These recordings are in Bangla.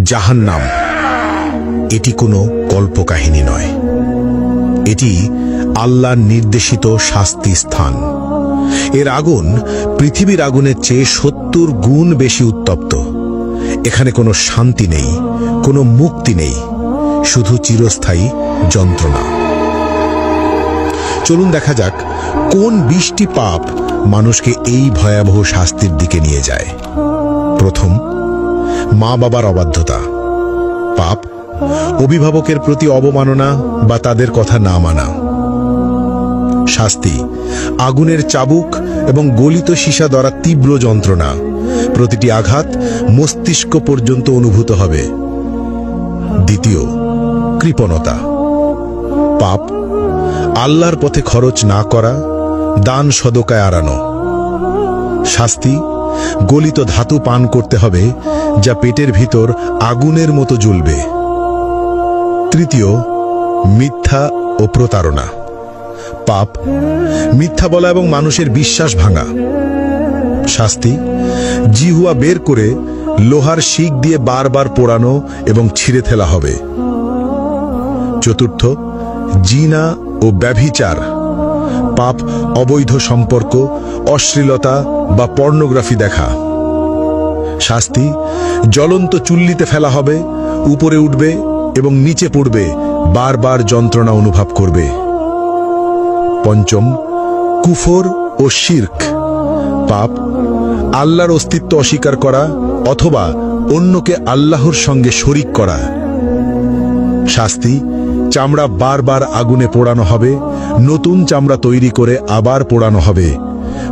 জাহান্নাম এটি কোনো কল্পকাহিনী নয়, এটি আল্লাহর নির্দেশিত শাস্তি স্থান। এর আগুন পৃথিবীর আগুনের চেয়ে 70 গুণ বেশি উত্তপ্ত। এখানে কোনো শান্তি নেই, কোনো মুক্তি নেই, শুধু চিরস্থায়ী যন্ত্রণা। চলুন দেখা যাক কোন 20টি পাপ মানুষকে এই ভয়াবহ শাস্তির দিকে নিয়ে যায়। প্রথম, মা বাবার অবাধ্যতা। পাপ অভিভাবকের প্রতি অবমাননা বা তাদের কথা না মানা। শাস্তি আগুনের চাবুক এবং গলিত সীসা দ্বারা তীব্র যন্ত্রণা। প্রতিটি আঘাত মস্তিষ্ক পর্যন্ত অনুভূত হবে। দ্বিতীয়, কৃপণতা। পাপ আল্লাহর পথে খরচ না করা, দান সদকায় আড়ানো। শাস্তি গলিত ধাতু পান করতে হবে, যা পেটের ভিতর আগুনের মতো জ্বলবে। তৃতীয়, মিথ্যা ও প্রতারণা। পাপ মিথ্যা বলা এবং মানুষের বিশ্বাস ভাঙা। শাস্তি জিহুয়া বের করে লোহার শিক দিয়ে বারবার পোড়ানো এবং ছিঁড়ে ফেলা হবে। চতুর্থ, জিনা ও ব্যভিচার। পাপ অবৈধ সম্পর্ক, অশ্লীলতা বা পর্নোগ্রাফি দেখা। শাস্তি জ্বলন্ত চুল্লিতে ফেলা হবে, উপরে উঠবে এবং নিচে পড়বে, বারবার যন্ত্রণা অনুভব করবে। পঞ্চম, কুফর ও শিরক। পাপ আল্লাহর অস্তিত্ব অস্বীকার করা অথবা অন্যকে আল্লাহর সঙ্গে শরিক করা। শাস্তি চামড়া বারবার আগুনে পোড়ানো হবে, নতুন চামড়া তৈরি করে আবার পোড়ানো হবে,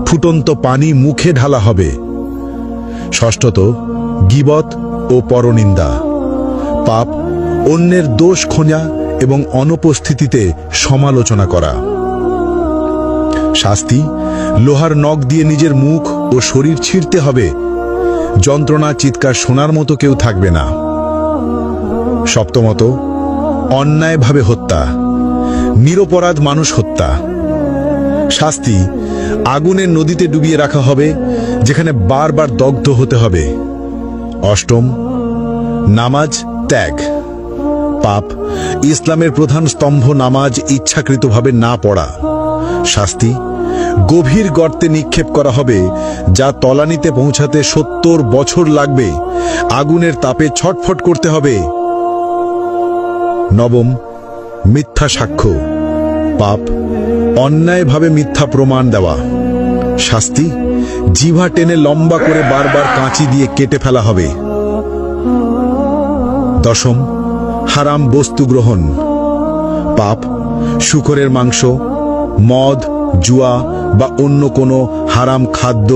ফুটন্ত পানি মুখে ঢালা হবে। ষষ্ঠত, গীবত ও পরনিন্দা। পাপ অন্যের দোষ খোঁজা এবং অনুপস্থিতিতে সমালোচনা করা। শাস্তি লোহার নখ দিয়ে নিজের মুখ ও শরীর ছিঁড়তে হবে, যন্ত্রণা চিৎকার শোনার মতো কেউ থাকবে না। সপ্তমত, অন্যায়ভাবে হত্যা, নিরপরাধ মানুষ হত্যা। শাস্তি আগুনের নদীতে ডুবিয়ে রাখা হবে, যেখানে বারবার দগ্ধ হতে হবে। অষ্টম, নামাজ ত্যাগ। পাপ ইসলামের প্রধান স্তম্ভ নামাজ ইচ্ছাকৃতভাবে না পড়া। শাস্তি গভীর গর্তে নিক্ষেপ করা হবে, যা তলানিতে পৌঁছাতে 70 বছর লাগবে, আগুনের তাপে ছটফট করতে হবে। নবম, মিথ্যা সাক্ষ্য। পাপ অন্যায়ভাবে মিথ্যা প্রমাণ দেওয়া। শাস্তি জিহ্বা টেনে লম্বা করে বারবার কাঁচি দিয়ে কেটে ফেলা হবে। দশম, হারাম বস্তু গ্রহণ। পাপ শূকরের মাংস, মদ, জুয়া বা অন্য কোনো হারাম খাদ্য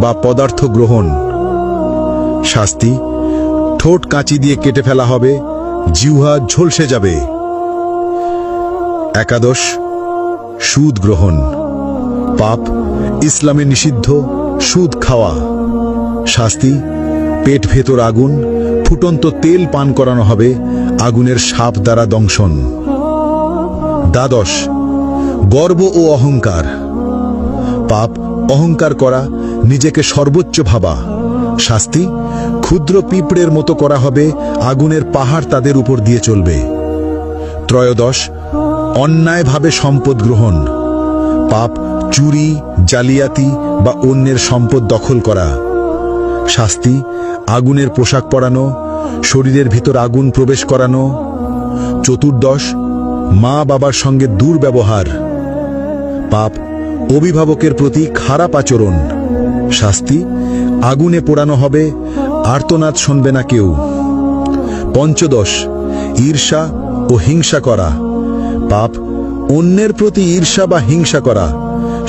বা পদার্থ গ্রহণ। শাস্তি ঠোঁট কাঁচি দিয়ে কেটে ফেলা হবে, জিহ্বা ঝলসে যাবে। একাদশ, সুদ গ্রহণ। পাপ ইসলামে নিষিদ্ধ সুদ খাওয়া। শাস্তি পেট ভেতর আগুন, ফুটন্ত তেল পান করানো হবে, আগুনের সাপ দ্বারা দংশন। দ্বাদশ, গর্ব ও অহংকার। পাপ অহংকার করা, নিজেকে সর্বোচ্চ ভাবা। শাস্তি ক্ষুদ্র পিঁপড়ের মতো করা হবে, আগুনের পাহাড় তাদের উপর দিয়ে চলবে। ত্রয়োদশ, অন্যায়ভাবে সম্পদ গ্রহণ। পাপ চুরি, জালিয়াতি বা অন্যের সম্পদ দখল করা। শাস্তি আগুনের পোশাক পরানো, শরীরের ভিতর আগুন প্রবেশ করানো। চতুর্দশ, মা বাবার সঙ্গে দুর্ব্যবহার। পাপ অভিভাবকের প্রতি খারাপ আচরণ। শাস্তি আগুনে পোড়ানো হবে, আর্তনাদ শুনবে না কেউ। পঞ্চদশ, ঈর্ষা ও হিংসা করা। পাপ অন্যের প্রতি ঈর্ষা বা হিংসা করা।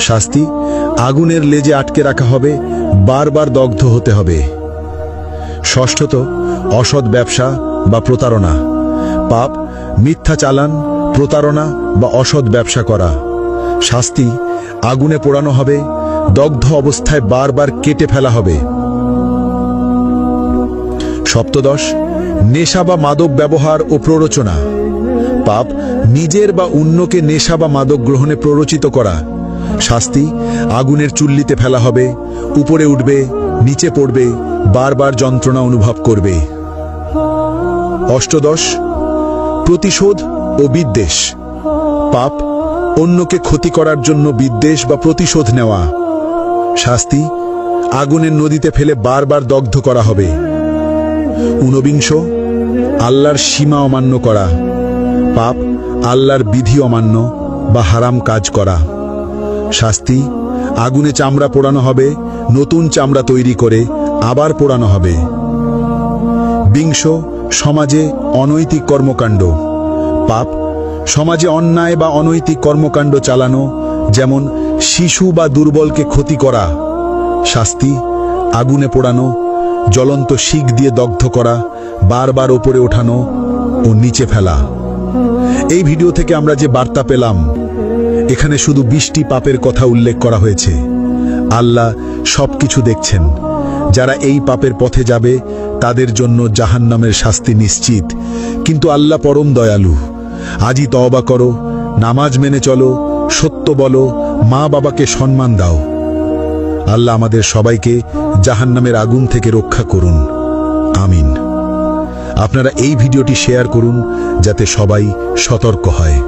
শাস্তি আগুনের লেজে আটকে রাখা হবে, বারবার দগ্ধ হতে হবে। ষষ্ঠত, অসৎ ব্যবসা বা প্রতারণা। পাপ মিথ্যা চালান, প্রতারণা বা অসৎ ব্যবসা করা। শাস্তি আগুনে পোড়ানো হবে, দগ্ধ অবস্থায় বারবার কেটে ফেলা হবে। সপ্তদশ, নেশা বা মাদক ব্যবহার ও প্ররোচনা। পাপ নিজের বা অন্যকে নেশা বা মাদক গ্রহণে প্ররোচিত করা। শাস্তি আগুনের চুল্লিতে ফেলা হবে, উপরে উঠবে, নিচে পড়বে, বারবার যন্ত্রণা অনুভব করবে। অষ্টদশ, প্রতিশোধ ও বিদ্বেষ। পাপ, অন্যকে ক্ষতি করার জন্য বিদ্বেষ বা প্রতিশোধ নেওয়া। শাস্তি, আগুনের নদীতে ফেলে বারবার দগ্ধ করা হবে। ঊনবিংশ, আল্লাহর সীমা অমান্য করা। পাপ, আল্লাহর বিধি অমান্য বা হারাম কাজ করা। শাস্তি, আগুনে চামড়া পোড়ানো হবে, নতুন চামড়া তৈরি করে আবার পোড়ানো হবে। বিংশ, সমাজে অনৈতিক কর্মকাণ্ড। পাপ, সমাজে অন্যায় বা অনৈতিক কর্মকাণ্ড চালানো, যেমন শিশু বা দুর্বলকে ক্ষতি করা। শাস্তি, আগুনে পোড়ানো, জ্বলন্ত শিক দিয়ে দগ্ধ করা, বারবার ওপরে ওঠানো ও নিচে ফেলা। এই ভিডিও থেকে আমরা যে বার্তা পেলাম, এখানে শুধু 20টি পাপের কথা উল্লেখ করা হয়েছে। আল্লাহ সবকিছু দেখছেন। যারা এই পাপের পথে যাবে তাদের জন্য জাহান্নামের শাস্তি নিশ্চিত, কিন্তু আল্লাহ পরম দয়ালু। আজই তওবা করো, নামাজ মেনে চলো, সত্য বলো, মা বাবাকে সম্মান দাও। আল্লাহ আমাদের সবাইকে জাহান্নামের আগুন থেকে রক্ষা করুন, আমিন। আপনারা এই ভিডিওটি শেয়ার করুন যাতে সবাই সতর্ক হয়।